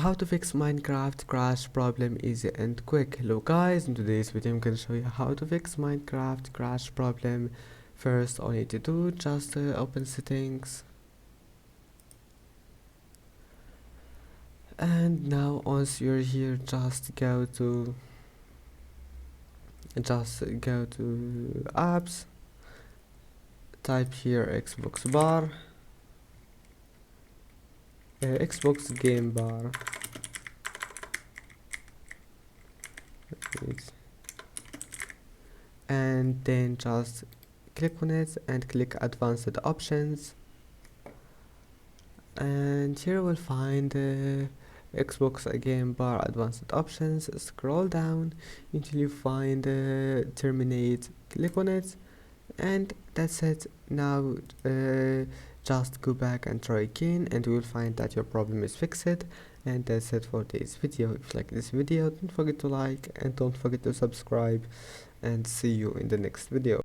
how to fix Minecraft crash problem easy and quick. Hello guys, in today's video I'm gonna show you how to fix Minecraft crash problem. First, all you need to do just open settings, and now once you're here, just go to apps, type here Xbox bar, Xbox game bar. And then just click on it and click advanced options, and here we'll find Xbox game bar advanced options. Scroll down until you find terminate, click on it, and that's it. Now just go back and try again, and you will find that your problem is fixed. And that's it for this video. If you like this video, don't forget to like and don't forget to subscribe, and see you in the next video.